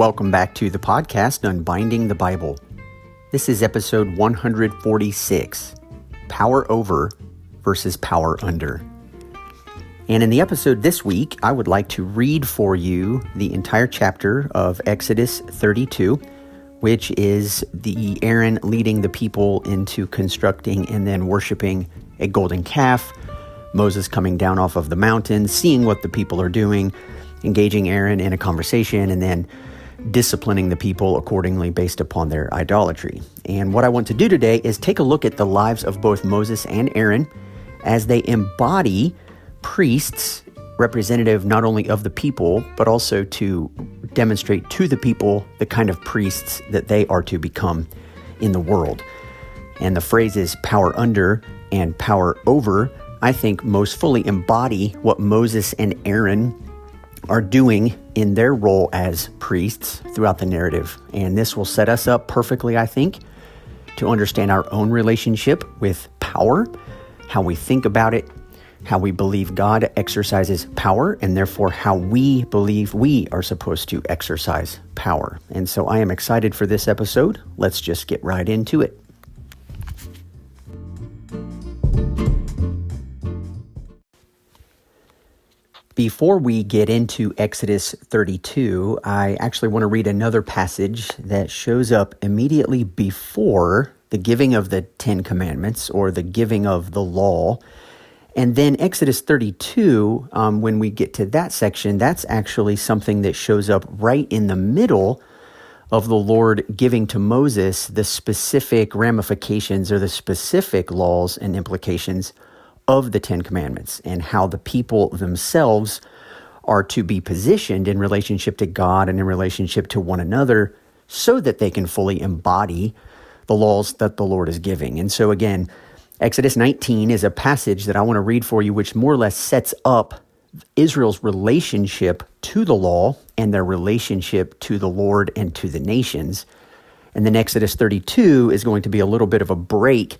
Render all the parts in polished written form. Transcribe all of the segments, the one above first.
Welcome back to the podcast, Unbinding the Bible. This is episode 146, Power Over versus Power Under. And in the episode this week, I would like to read for you the entire chapter of Exodus 32, which is the Aaron leading the people into constructing and then worshiping a golden calf, Moses coming down off of the mountain, seeing what the people are doing, engaging Aaron in a conversation, and then disciplining the people accordingly based upon their idolatry. And what I want to do today is take a look at the lives of both Moses and Aaron as they embody priests, representative not only of the people, but also to demonstrate to the people the kind of priests that they are to become in the world. And the phrases power under and power over, I think, most fully embody what Moses and Aaron are doing in their role as priests throughout the narrative. And this will set us up perfectly, I think, to understand our own relationship with power, how we think about it, how we believe God exercises power, and therefore how we believe we are supposed to exercise power. And so I am excited for this episode. Let's just get right into it. Before we get into Exodus 32, I actually want to read another passage that shows up immediately before the giving of the Ten Commandments or the giving of the law. And then Exodus 32, when we get to that section, that's actually something that shows up right in the middle of the Lord giving to Moses the specific ramifications or the specific laws and implications of the Ten Commandments and how the people themselves are to be positioned in relationship to God and in relationship to one another so that they can fully embody the laws that the Lord is giving. And so again, Exodus 19 is a passage that I want to read for you, which more or less sets up Israel's relationship to the law and their relationship to the Lord and to the nations. And then Exodus 32 is going to be a little bit of a break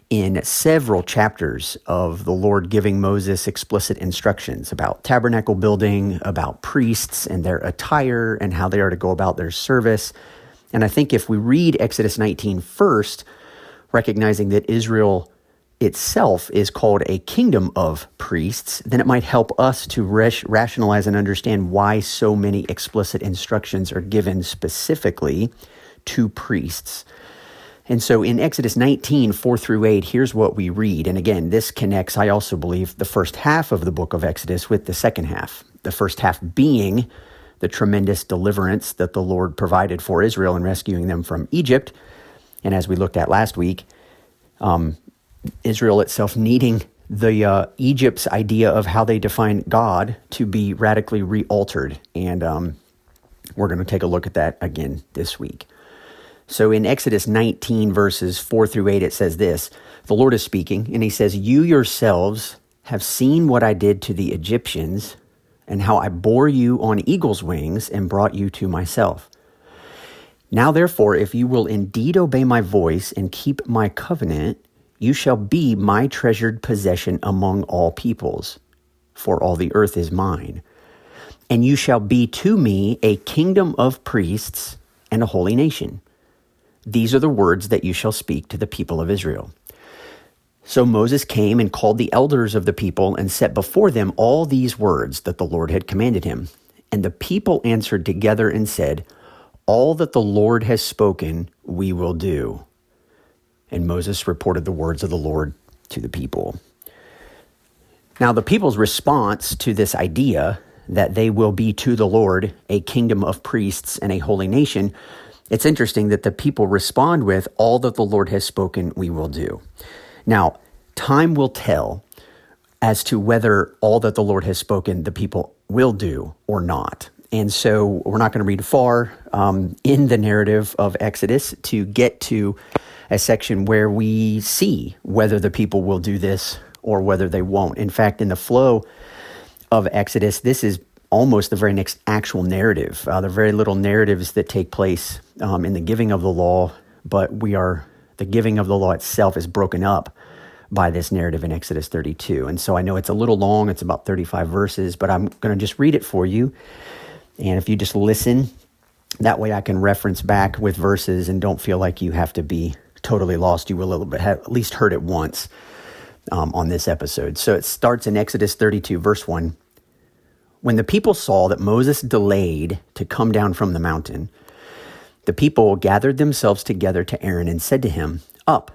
in several chapters of the Lord giving Moses explicit instructions about tabernacle building, about priests and their attire and how they are to go about their service. And I think if we read Exodus 19 first, recognizing that Israel itself is called a kingdom of priests, then it might help us to rationalize and understand why so many explicit instructions are given specifically to priests. And so in Exodus 19, 4 through 8, here's what we read. And again, this connects, I also believe, the first half of the book of Exodus with the second half. The first half being the tremendous deliverance that the Lord provided for Israel in rescuing them from Egypt. And as we looked at last week, Israel itself needing the Egypt's idea of how they define God to be radically re-altered. And we're going to take a look at that again this week. So in Exodus 19, verses 4 through 8, it says this, the Lord is speaking, and he says, "You yourselves have seen what I did to the Egyptians and how I bore you on eagle's wings and brought you to myself. Now, therefore, if you will indeed obey my voice and keep my covenant, you shall be my treasured possession among all peoples, for all the earth is mine. And you shall be to me a kingdom of priests and a holy nation. These are the words that you shall speak to the people of Israel." So Moses came and called the elders of the people and set before them all these words that the Lord had commanded him. And the people answered together and said, "All that the Lord has spoken, we will do." And Moses reported the words of the Lord to the people. Now, the people's response to this idea that they will be to the Lord a kingdom of priests and a holy nation, it's interesting that the people respond with, "All that the Lord has spoken, we will do." Now, time will tell as to whether all that the Lord has spoken, the people will do or not. And so we're not going to read far in the narrative of Exodus to get to a section where we see whether the people will do this or whether they won't. In fact, in the flow of Exodus, this is almost the very next actual narrative. There are very little narratives that take place in the giving of the law, but the giving of the law itself is broken up by this narrative in Exodus 32. And so I know it's a little long, it's about 35 verses, but I'm going to just read it for you. And if you just listen That way I can reference back with verses and don't feel like you have to be totally lost. You will have at least heard it once on this episode. So it starts in Exodus 32, verse 1. When the people saw that Moses delayed to come down from the mountain, the people gathered themselves together to Aaron and said to him, "Up,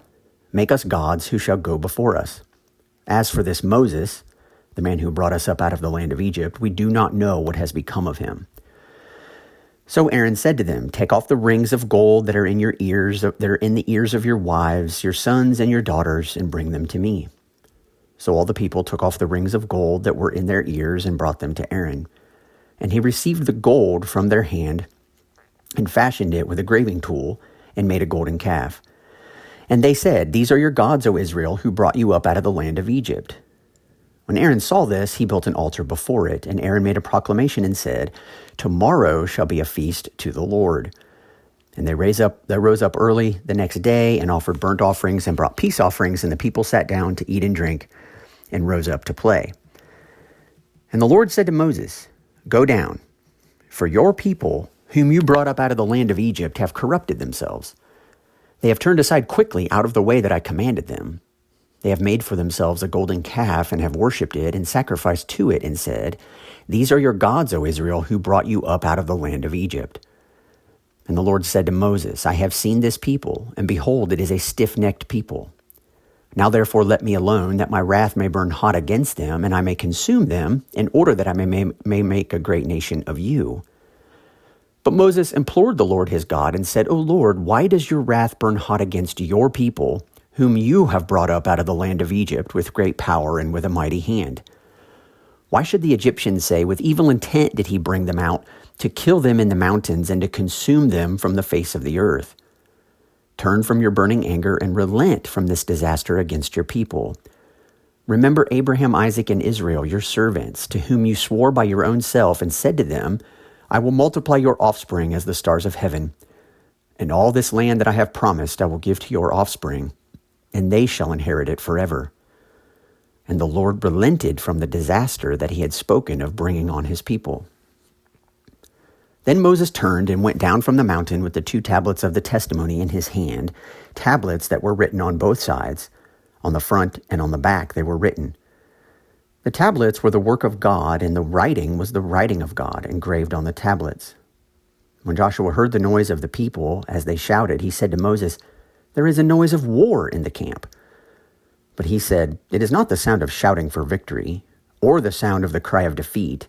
make us gods who shall go before us. As for this Moses, the man who brought us up out of the land of Egypt, we do not know what has become of him." So Aaron said to them, "Take off the rings of gold that are in your ears, that are in the ears of your wives, your sons and your daughters, and bring them to me." So all the people took off the rings of gold that were in their ears and brought them to Aaron. And he received the gold from their hand and fashioned it with a graving tool and made a golden calf. And they said, "These are your gods, O Israel, who brought you up out of the land of Egypt." When Aaron saw this, he built an altar before it, and Aaron made a proclamation and said, "Tomorrow shall be a feast to the Lord." And they rose up early the next day and offered burnt offerings and brought peace offerings, and the people sat down to eat and drink and rose up to play. And the Lord said to Moses, "Go down, for your people, whom you brought up out of the land of Egypt, have corrupted themselves. They have turned aside quickly out of the way that I commanded them. They have made for themselves a golden calf and have worshipped it and sacrificed to it and said, 'These are your gods, O Israel, who brought you up out of the land of Egypt.' And the Lord said to Moses, 'I have seen this people, and behold, it is a stiff-necked people. Now therefore let me alone, that my wrath may burn hot against them, and I may consume them, in order that I may make a great nation of you.' But Moses implored the Lord his God and said, 'O Lord, why does your wrath burn hot against your people, whom you have brought up out of the land of Egypt with great power and with a mighty hand? Why should the Egyptians say, with evil intent did he bring them out, to kill them in the mountains and to consume them from the face of the earth? Turn from your burning anger and relent from this disaster against your people. Remember Abraham, Isaac, and Israel, your servants, to whom you swore by your own self and said to them, I will multiply your offspring as the stars of heaven. And all this land that I have promised I will give to your offspring, and they shall inherit it forever.' And the Lord relented from the disaster that he had spoken of bringing on his people. Then Moses turned and went down from the mountain with the 2 tablets of the testimony in his hand, tablets that were written on both sides. On the front and on the back they were written. The tablets were the work of God, and the writing was the writing of God engraved on the tablets. When Joshua heard the noise of the people as they shouted, he said to Moses, 'There is a noise of war in the camp.' But he said, 'It is not the sound of shouting for victory, or the sound of the cry of defeat,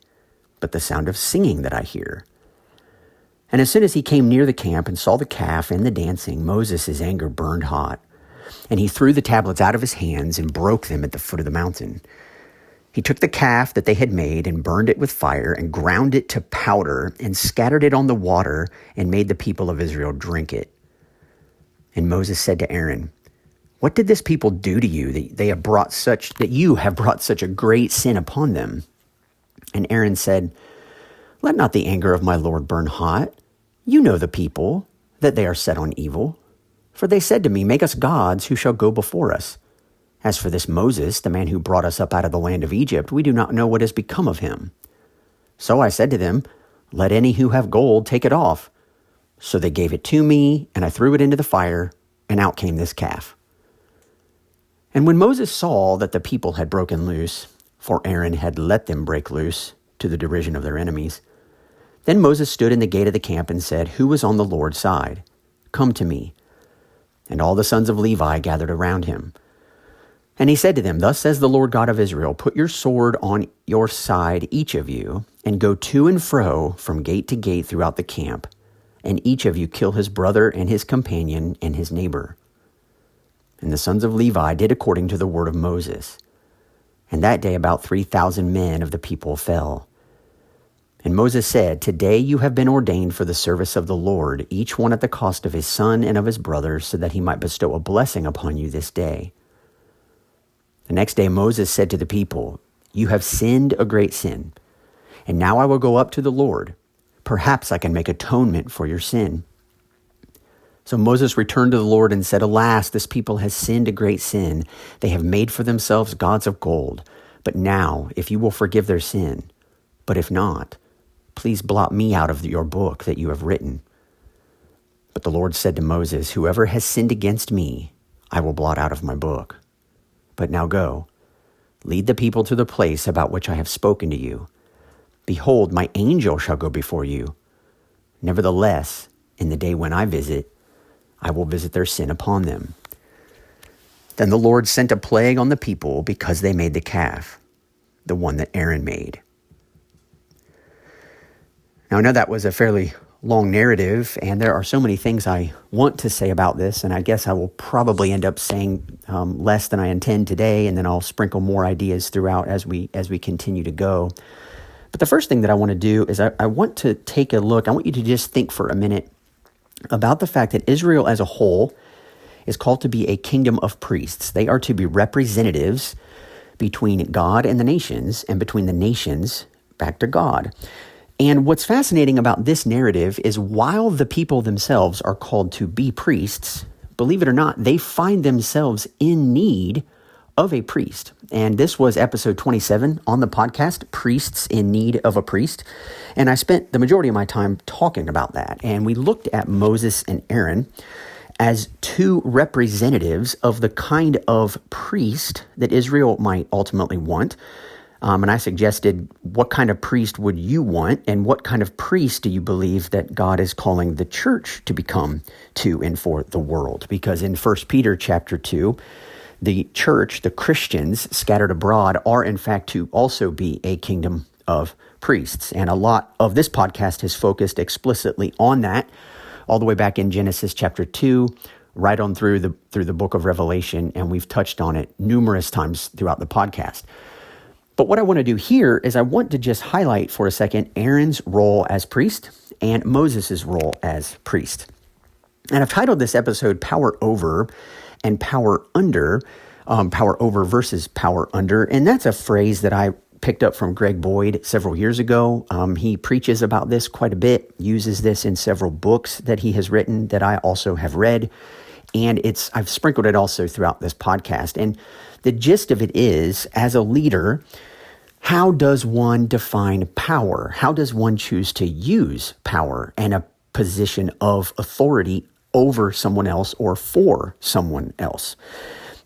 but the sound of singing that I hear.' And as soon as he came near the camp and saw the calf and the dancing, Moses' anger burned hot, and he threw the tablets out of his hands and broke them at the foot of the mountain. He took the calf that they had made and burned it with fire and ground it to powder and scattered it on the water and made the people of Israel drink it. And Moses said to Aaron, 'What did this people do to you that you have brought such a great sin upon them?' And Aaron said, 'Let not the anger of my Lord burn hot. You know the people, that they are set on evil. For they said to me, Make us gods who shall go before us. As for this Moses, the man who brought us up out of the land of Egypt, we do not know what has become of him.' So I said to them, Let any who have gold take it off. So they gave it to me, and I threw it into the fire, and out came this calf. And when Moses saw that the people had broken loose, for Aaron had let them break loose, to the derision of their enemies, then Moses stood in the gate of the camp and said, 'Who is on the Lord's side? Come to me.' And all the sons of Levi gathered around him. And he said to them, 'Thus says the Lord God of Israel, Put your sword on your side, each of you, and go to and fro from gate to gate throughout the camp, and each of you kill his brother and his companion and his neighbor.' And the sons of Levi did according to the word of Moses. And that day about 3,000 men of the people fell. And Moses said, 'Today you have been ordained for the service of the Lord, each one at the cost of his son and of his brothers, so that he might bestow a blessing upon you this day.' The next day Moses said to the people, 'You have sinned a great sin, and now I will go up to the Lord. Perhaps I can make atonement for your sin.' So Moses returned to the Lord and said, 'Alas, this people has sinned a great sin. They have made for themselves gods of gold. But now, if you will forgive their sin, but if not, Please blot me out of your book that you have written." But the Lord said to Moses, "Whoever has sinned against me, I will blot out of my book. But now go, lead the people to the place about which I have spoken to you. Behold, my angel shall go before you. Nevertheless, in the day when I visit, I will visit their sin upon them." Then the Lord sent a plague on the people because they made the calf, the one that Aaron made. Now, I know that was a fairly long narrative, and there are so many things I want to say about this, and I guess I will probably end up saying less than I intend today, and then I'll sprinkle more ideas throughout as we continue to go. But the first thing that I want to do is I want to take a look. I want you to just think for a minute about the fact that Israel as a whole is called to be a kingdom of priests. They are to be representatives between God and the nations, and between the nations back to God. And what's fascinating about this narrative is while the people themselves are called to be priests, believe it or not, they find themselves in need of a priest. And this was episode 27 on the podcast, Priests in Need of a Priest. And I spent the majority of my time talking about that. And we looked at Moses and Aaron as two representatives of the kind of priest that Israel might ultimately want. And I suggested, what kind of priest would you want, and what kind of priest do you believe that God is calling the church to become to and for the world? Because in 1 Peter chapter 2, the church, the Christians scattered abroad, are in fact to also be a kingdom of priests. And a lot of this podcast has focused explicitly on that, all the way back in Genesis chapter 2, right on through the book of Revelation, and we've touched on it numerous times throughout the podcast. But what I want to do here is I want to just highlight for a second Aaron's role as priest and Moses' role as priest. And I've titled this episode Power Over and Power Under, power over versus power under. And that's a phrase that I picked up from Greg Boyd several years ago. He preaches about this quite a bit, uses this in several books that he has written that I also have read. And I've sprinkled it also throughout this podcast. And the gist of it is, as a leader, how does one define power? How does one choose to use power and a position of authority over someone else or for someone else?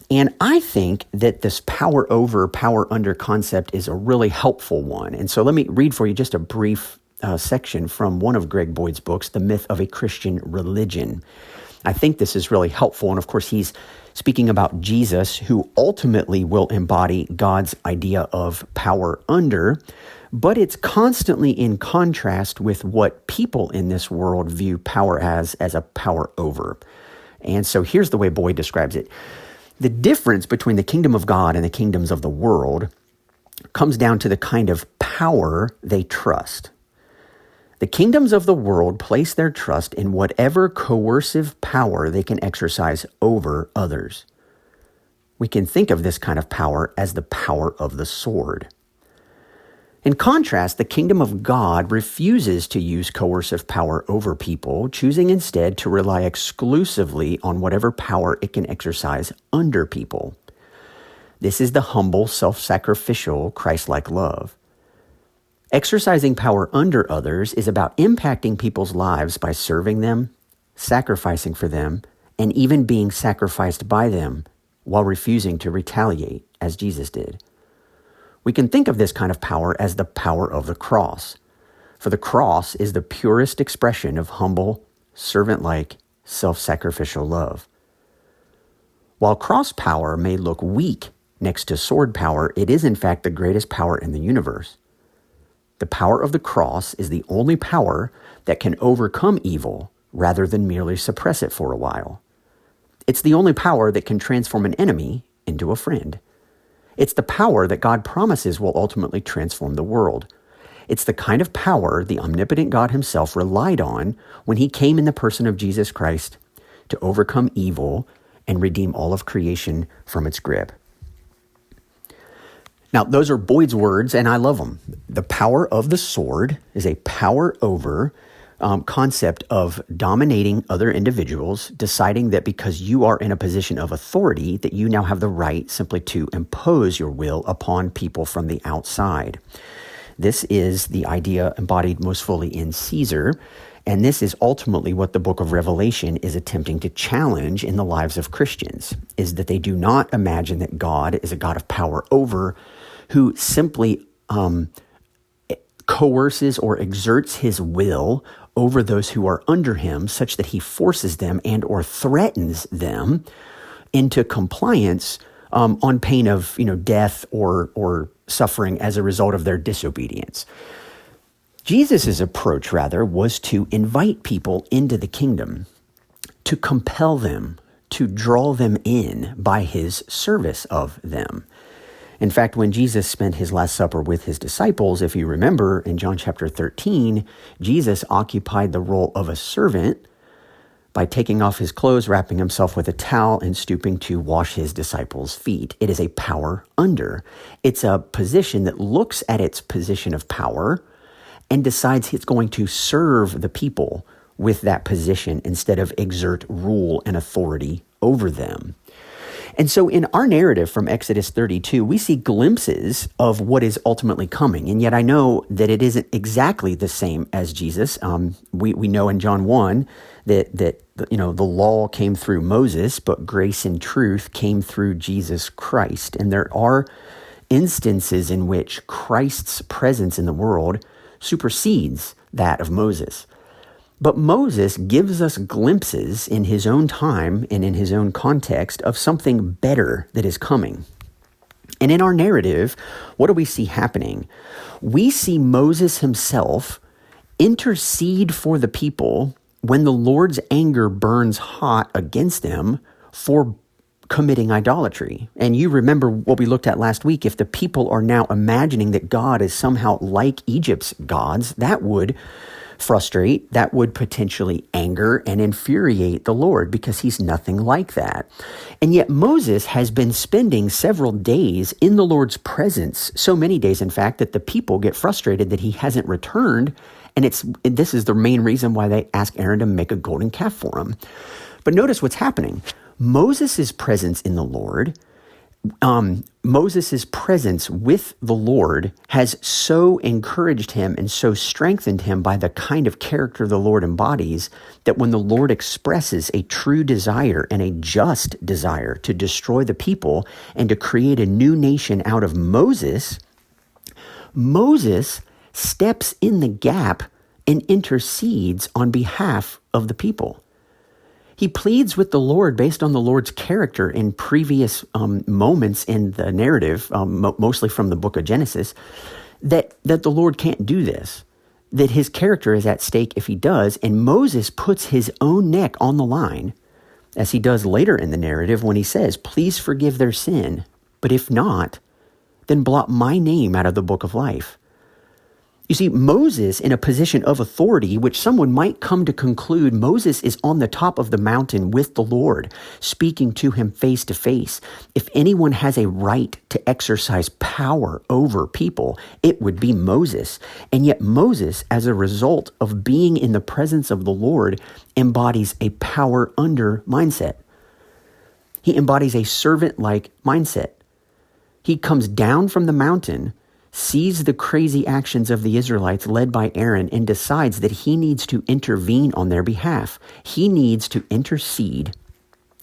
And I think that this power over, power under concept is a really helpful one. And so let me read for you just a brief section from one of Greg Boyd's books, The Myth of a Christian Religion. I think this is really helpful. And of course, he's speaking about Jesus, who ultimately will embody God's idea of power under, but it's constantly in contrast with what people in this world view power as a power over. And so here's the way Boyd describes it. The difference between the kingdom of God and the kingdoms of the world comes down to the kind of power they trust. The kingdoms of the world place their trust in whatever coercive power they can exercise over others. We can think of this kind of power as the power of the sword. In contrast, the kingdom of God refuses to use coercive power over people, choosing instead to rely exclusively on whatever power it can exercise under people. This is the humble, self-sacrificial, Christ-like love. Exercising power under others is about impacting people's lives by serving them, sacrificing for them, and even being sacrificed by them while refusing to retaliate, as Jesus did. We can think of this kind of power as the power of the cross, for the cross is the purest expression of humble, servant-like, self-sacrificial love. While cross power may look weak next to sword power, it is in fact the greatest power in the universe. The power of the cross is the only power that can overcome evil rather than merely suppress it for a while. It's the only power that can transform an enemy into a friend. It's the power that God promises will ultimately transform the world. It's the kind of power the omnipotent God himself relied on when he came in the person of Jesus Christ to overcome evil and redeem all of creation from its grip. Now, those are Boyd's words, and I love them. The power of the sword is a power over concept of dominating other individuals, deciding that because you are in a position of authority, that you now have the right simply to impose your will upon people from the outside. This is the idea embodied most fully in Caesar, and this is ultimately what the book of Revelation is attempting to challenge in the lives of Christians, is that they do not imagine that God is a God of power over, who simply coerces or exerts his will over those who are under him, such that he forces them and or threatens them into compliance on pain of death or suffering as a result of their disobedience. Jesus' approach, rather, was to invite people into the kingdom, to compel them, to draw them in by his service of them. In fact, when Jesus spent his Last Supper with his disciples, if you remember in John chapter 13, Jesus occupied the role of a servant by taking off his clothes, wrapping himself with a towel, and stooping to wash his disciples' feet. It is a power under. It's a position that looks at its position of power and decides it's going to serve the people with that position instead of exert rule and authority over them. And so in our narrative from Exodus 32, we see glimpses of what is ultimately coming. And yet I know that it isn't exactly the same as Jesus. We know in John 1 that the law came through Moses, but grace and truth came through Jesus Christ. And there are instances in which Christ's presence in the world supersedes that of Moses. But Moses gives us glimpses in his own time and in his own context of something better that is coming. And in our narrative, what do we see happening? We see Moses himself intercede for the people when the Lord's anger burns hot against them for committing idolatry. And you remember what we looked at last week. If the people are now imagining that God is somehow like Egypt's gods, that would frustrate, that would potentially anger and infuriate the Lord, because he's nothing like that. And yet Moses has been spending several days in the Lord's presence, so many days, in fact, that the people get frustrated that he hasn't returned. And this is the main reason why they ask Aaron to make a golden calf for him. But notice what's happening. Moses' presence in the Lord, Moses' presence with the Lord has so encouraged him and so strengthened him by the kind of character the Lord embodies, that when the Lord expresses a true desire and a just desire to destroy the people and to create a new nation out of Moses, Moses steps in the gap and intercedes on behalf of the people. He pleads with the Lord based on the Lord's character in previous moments in the narrative, mostly from the book of Genesis, that the Lord can't do this, that his character is at stake if he does. And Moses puts his own neck on the line, as he does later in the narrative when he says, "Please forgive their sin, but if not, then blot my name out of the book of life." You see, Moses, in a position of authority, which someone might come to conclude Moses is on the top of the mountain with the Lord, speaking to him face to face. If anyone has a right to exercise power over people, it would be Moses. And yet Moses, as a result of being in the presence of the Lord, embodies a power under mindset. He embodies a servant-like mindset. He comes down from the mountain, sees the crazy actions of the Israelites led by Aaron, and decides that he needs to intervene on their behalf. He needs to intercede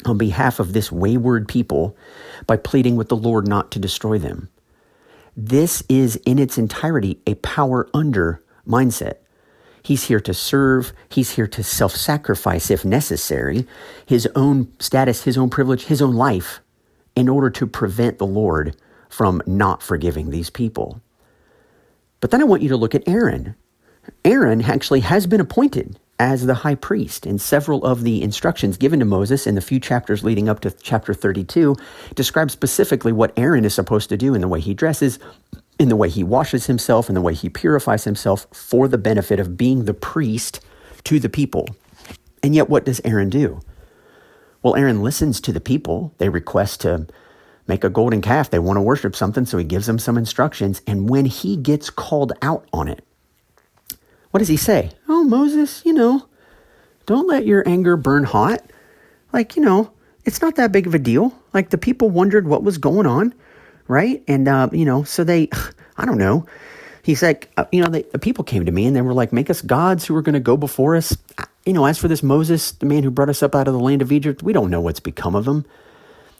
on behalf of this wayward people by pleading with the Lord not to destroy them. This is in its entirety a power under mindset. He's here to serve. He's here to self-sacrifice if necessary, his own status, his own privilege, his own life, in order to prevent the Lord from not forgiving these people. But then I want you to look at Aaron. Aaron actually has been appointed as the high priest, and several of the instructions given to Moses in the few chapters leading up to chapter 32 describe specifically what Aaron is supposed to do in the way he dresses, in the way he washes himself, in the way he purifies himself for the benefit of being the priest to the people. And yet what does Aaron do? Well, Aaron listens to the people. They request to make a golden calf. They want to worship something, so he gives them some instructions. And when he gets called out on it, what does he say? "Oh, Moses, don't let your anger burn hot. It's not that big of a deal. Like, the people wondered what was going on, right? And, so they, He's like, the people came to me and they were like, make us gods who are going to go before us. As for this Moses, the man who brought us up out of the land of Egypt, we don't know what's become of him.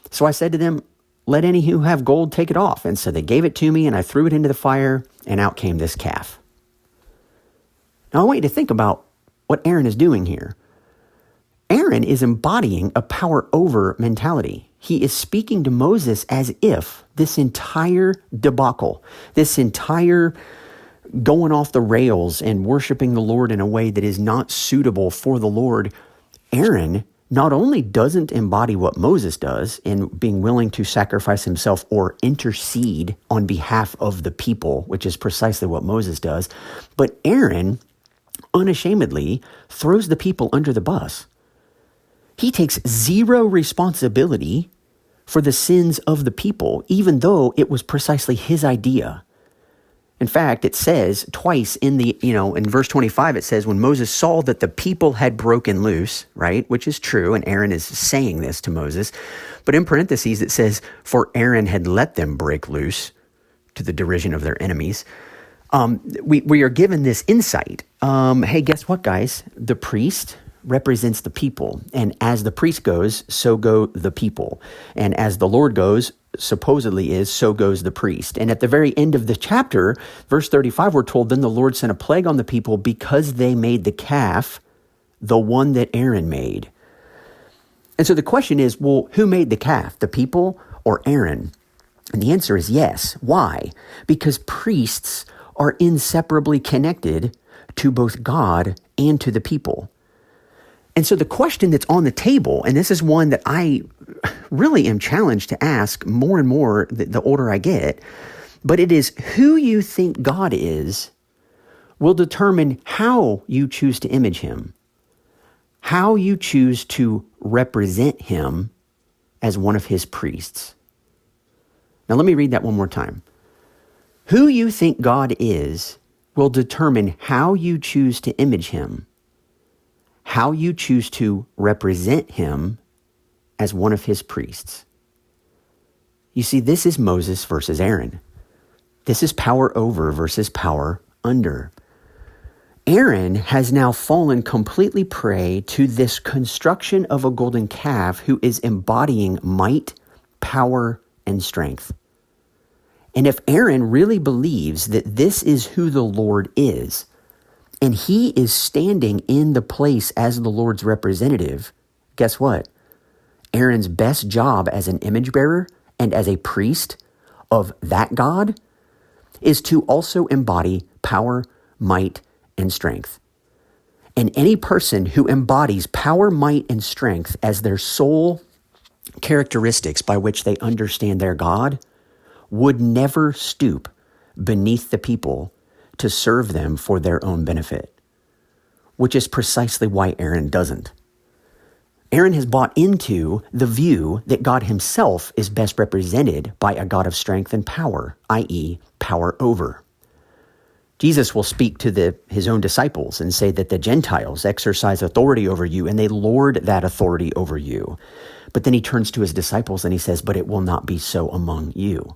So I said to them, let any who have gold take it off. And so they gave it to me and I threw it into the fire and out came this calf. Now I want you to think about what Aaron is doing here. Aaron is embodying a power over mentality. He is speaking to Moses as if this entire debacle, this entire going off the rails and worshiping the Lord in a way that is not suitable for the Lord, Aaron not only doesn't embody what Moses does in being willing to sacrifice himself or intercede on behalf of the people, which is precisely what Moses does, but Aaron unashamedly throws the people under the bus. He takes zero responsibility for the sins of the people, even though it was precisely his idea. In fact, it says twice in verse 25, it says, when Moses saw that the people had broken loose, right, which is true, and Aaron is saying this to Moses, but in parentheses, it says, for Aaron had let them break loose to the derision of their enemies. We are given this insight. Hey, guess what, guys? The priest represents the people. And as the priest goes, so go the people. And as the Lord goes, supposedly is, so goes the priest. And at the very end of the chapter, verse 35, we're told, then the Lord sent a plague on the people because they made the calf, the one that Aaron made. And so the question is, well, who made the calf, the people or Aaron? And the answer is yes. Why? Because priests are inseparably connected to both God and to the people. And so the question that's on the table, and this is one that I really am challenged to ask more and more the older I get, but it is who you think God is will determine how you choose to image him, how you choose to represent him as one of his priests. Now let me read that one more time. Who you think God is will determine how you choose to image him, how you choose to represent him as one of his priests. You see, this is Moses versus Aaron. This is power over versus power under. Aaron has now fallen completely prey to this construction of a golden calf who is embodying might, power, and strength. And if Aaron really believes that this is who the Lord is, and he is standing in the place as the Lord's representative, guess what? Aaron's best job as an image bearer and as a priest of that God is to also embody power, might, and strength. And any person who embodies power, might, and strength as their sole characteristics by which they understand their God would never stoop beneath the people to serve them for their own benefit, which is precisely why Aaron doesn't. Aaron has bought into the view that God himself is best represented by a God of strength and power, i.e., power over. Jesus will speak to his own disciples and say that the Gentiles exercise authority over you and they lord that authority over you. But then he turns to his disciples and he says, but it will not be so among you.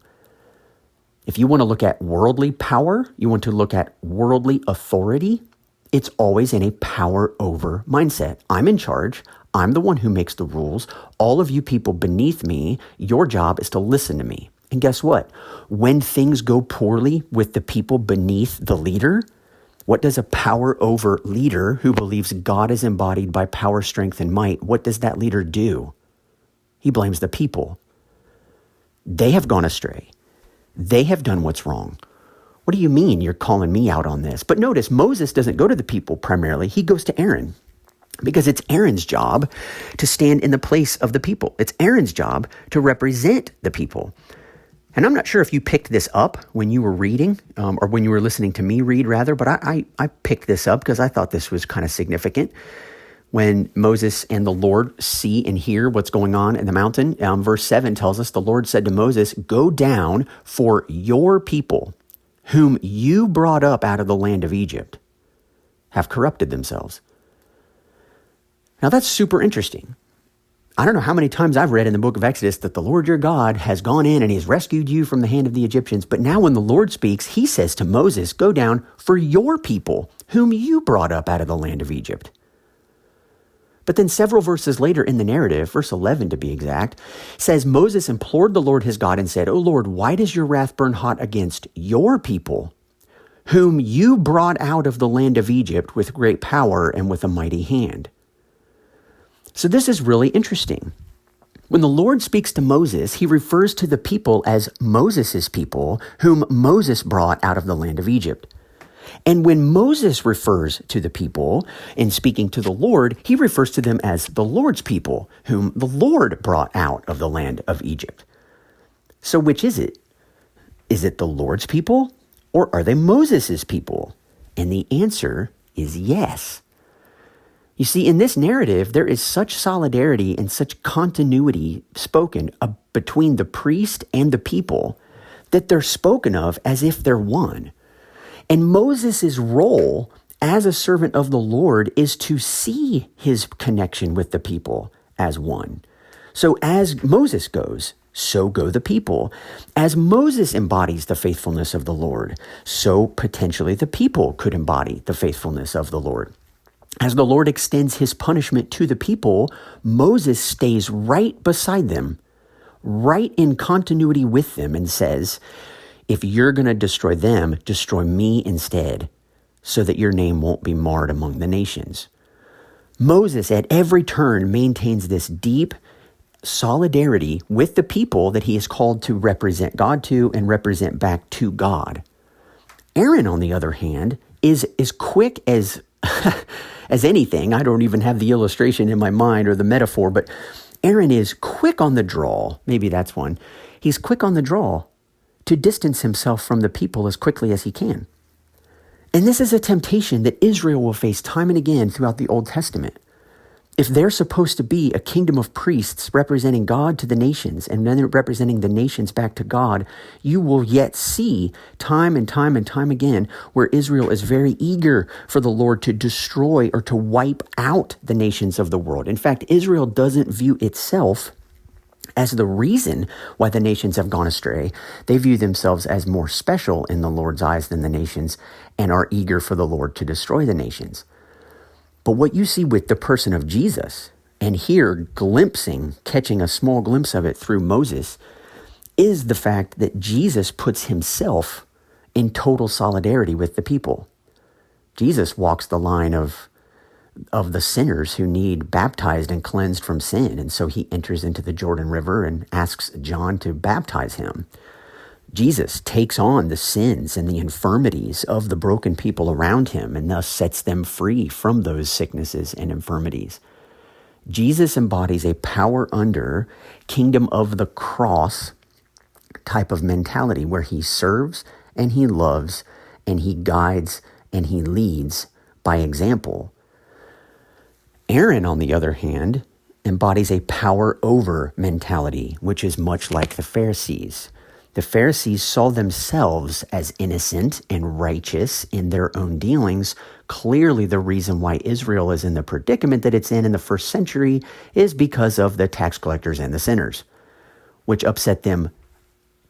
If you want to look at worldly power, you want to look at worldly authority, it's always in a power over mindset. I'm in charge. I'm the one who makes the rules. All of you people beneath me, your job is to listen to me. And guess what? When things go poorly with the people beneath the leader, what does a power over leader who believes God is embodied by power, strength, and might, what does that leader do? He blames the people. They have gone astray. They have done what's wrong. What do you mean you're calling me out on this? But notice Moses doesn't go to the people primarily. He goes to Aaron because it's Aaron's job to stand in the place of the people. It's Aaron's job to represent the people. And I'm not sure if you picked this up when you were reading or when you were listening to me read rather, but I picked this up because I thought this was kind of significant. When Moses and the Lord see and hear what's going on in the mountain, verse 7 tells us the Lord said to Moses, go down, for your people, whom you brought up out of the land of Egypt, have corrupted themselves. Now that's super interesting. I don't know how many times I've read in the book of Exodus that the Lord your God has gone in and he's rescued you from the hand of the Egyptians. But now when the Lord speaks, he says to Moses, go down for your people, whom you brought up out of the land of Egypt. But then several verses later in the narrative, verse 11 to be exact, says Moses implored the Lord his God and said, O Lord, why does your wrath burn hot against your people, whom you brought out of the land of Egypt with great power and with a mighty hand? So this is really interesting. When the Lord speaks to Moses, he refers to the people as Moses' people, whom Moses brought out of the land of Egypt. And when Moses refers to the people in speaking to the Lord, he refers to them as the Lord's people, whom the Lord brought out of the land of Egypt. So which is it? Is it the Lord's people, or are they Moses' people? And the answer is yes. You see, in this narrative, there is such solidarity and such continuity spoken between the priest and the people that they're spoken of as if they're one. And Moses' role as a servant of the Lord is to see his connection with the people as one. So as Moses goes, so go the people. As Moses embodies the faithfulness of the Lord, so potentially the people could embody the faithfulness of the Lord. As the Lord extends his punishment to the people, Moses stays right beside them, right in continuity with them, and says, if you're going to destroy them, destroy me instead, so that your name won't be marred among the nations. Moses at every turn maintains this deep solidarity with the people that he is called to represent God to and represent back to God. Aaron, on the other hand, is as quick as as anything. I don't even have the illustration in my mind or the metaphor, but Aaron is quick on the draw. Maybe that's one. He's quick on the draw to distance himself from the people as quickly as he can. And this is a temptation that Israel will face time and again throughout the Old Testament. If they're supposed to be a kingdom of priests representing God to the nations and then representing the nations back to God, you will yet see time and time and time again where Israel is very eager for the Lord to destroy or to wipe out the nations of the world. In fact, Israel doesn't view itself as the reason why the nations have gone astray. They view themselves as more special in the Lord's eyes than the nations and are eager for the Lord to destroy the nations. But what you see with the person of Jesus, and here catching a small glimpse of it through Moses, is the fact that Jesus puts himself in total solidarity with the people. Jesus walks the line of the sinners who need baptized and cleansed from sin. And so he enters into the Jordan River and asks John to baptize him. Jesus takes on the sins and the infirmities of the broken people around him and thus sets them free from those sicknesses and infirmities. Jesus embodies a power under kingdom of the cross type of mentality where he serves and he loves and he guides and he leads by example. Aaron, on the other hand, embodies a power over mentality, which is much like the Pharisees. The Pharisees saw themselves as innocent and righteous in their own dealings. Clearly, the reason why Israel is in the predicament that it's in the first century is because of the tax collectors and the sinners, which upset them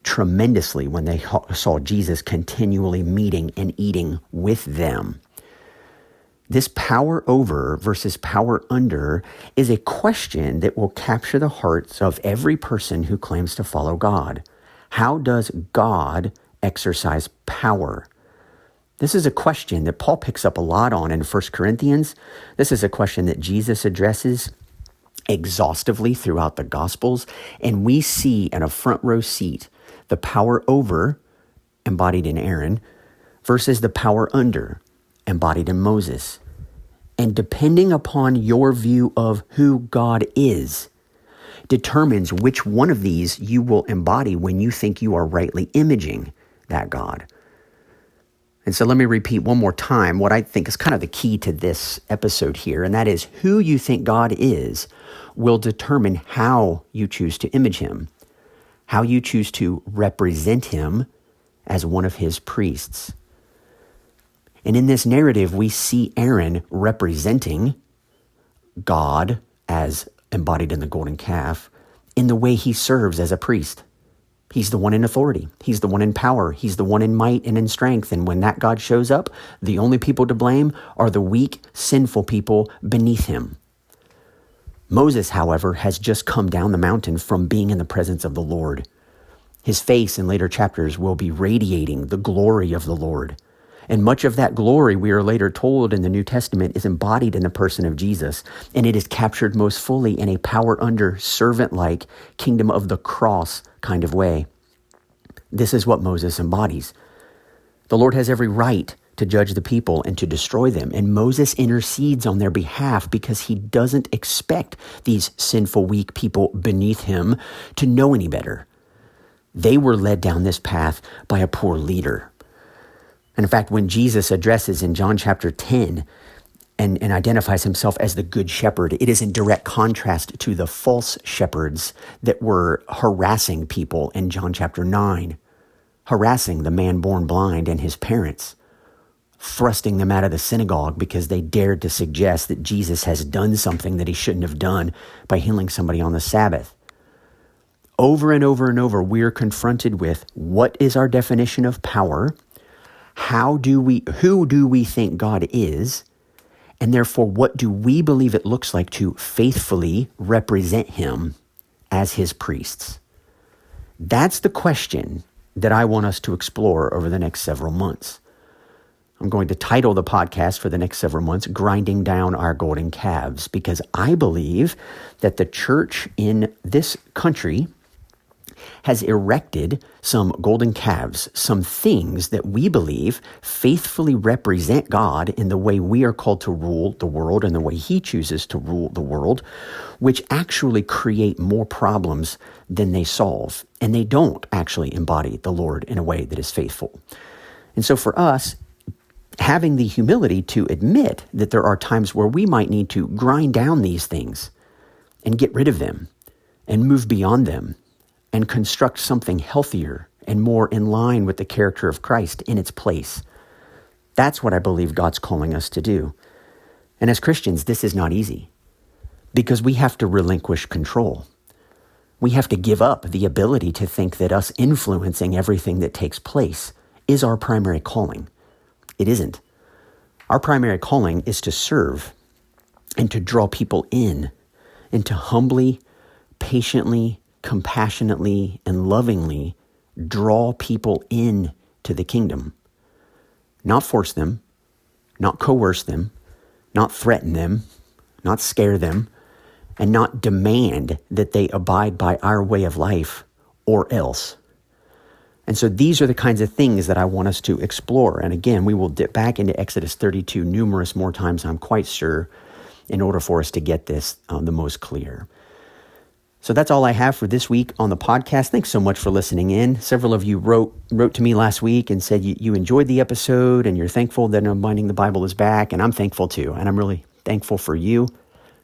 tremendously when they saw Jesus continually meeting and eating with them. This power over versus power under is a question that will capture the hearts of every person who claims to follow God. How does God exercise power? This is a question that Paul picks up a lot on in 1 Corinthians. This is a question that Jesus addresses exhaustively throughout the Gospels. And we see in a front row seat the power over, embodied in Aaron, versus the power under, embodied in Moses. And depending upon your view of who God is, determines which one of these you will embody when you think you are rightly imaging that God. And so let me repeat one more time what I think is kind of the key to this episode here, and that is who you think God is will determine how you choose to image him, how you choose to represent him as one of his priests. And in this narrative, we see Aaron representing God as embodied in the golden calf, in the way he serves as a priest. He's the one in authority. He's the one in power. He's the one in might and in strength. And when that God shows up, the only people to blame are the weak, sinful people beneath him. Moses, however, has just come down the mountain from being in the presence of the Lord. His face in later chapters will be radiating the glory of the Lord. And much of that glory, we are later told in the New Testament, is embodied in the person of Jesus. And it is captured most fully in a power under, servant-like, kingdom of the cross kind of way. This is what Moses embodies. The Lord has every right to judge the people and to destroy them. And Moses intercedes on their behalf because he doesn't expect these sinful, weak people beneath him to know any better. They were led down this path by a poor leader. And in fact, when Jesus addresses in John chapter 10 and identifies himself as the good shepherd, it is in direct contrast to the false shepherds that were harassing people in John chapter 9, harassing the man born blind and his parents, thrusting them out of the synagogue because they dared to suggest that Jesus has done something that he shouldn't have done by healing somebody on the Sabbath. Over and over and over, we're confronted with what is our definition of power? Who do we think God is? And therefore, what do we believe it looks like to faithfully represent him as his priests? That's the question that I want us to explore over the next several months. I'm going to title the podcast for the next several months, Grinding Down Our Golden Calves, because I believe that the church in this country has erected some golden calves, some things that we believe faithfully represent God in the way we are called to rule the world and the way he chooses to rule the world, which actually create more problems than they solve. And they don't actually embody the Lord in a way that is faithful. And so for us, having the humility to admit that there are times where we might need to grind down these things and get rid of them and move beyond them and construct something healthier and more in line with the character of Christ in its place. That's what I believe God's calling us to do. And as Christians, this is not easy because we have to relinquish control. We have to give up the ability to think that us influencing everything that takes place is our primary calling. It isn't. Our primary calling is to serve and to draw people in and to humbly, patiently, compassionately, and lovingly draw people in to the kingdom. Not force them, not coerce them, not threaten them, not scare them, and not demand that they abide by our way of life or else. And so these are the kinds of things that I want us to explore. And again, we will dip back into Exodus 32 numerous more times, I'm quite sure, in order for us to get this the most clear. So that's all I have for this week on the podcast. Thanks so much for listening in. Several of you wrote to me last week and said you enjoyed the episode and you're thankful that Unbinding the Bible is back. And I'm thankful too. And I'm really thankful for you.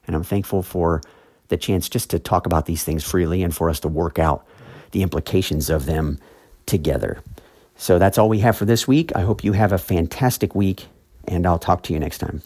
And I'm thankful for the chance just to talk about these things freely and for us to work out the implications of them together. So that's all we have for this week. I hope you have a fantastic week, and I'll talk to you next time.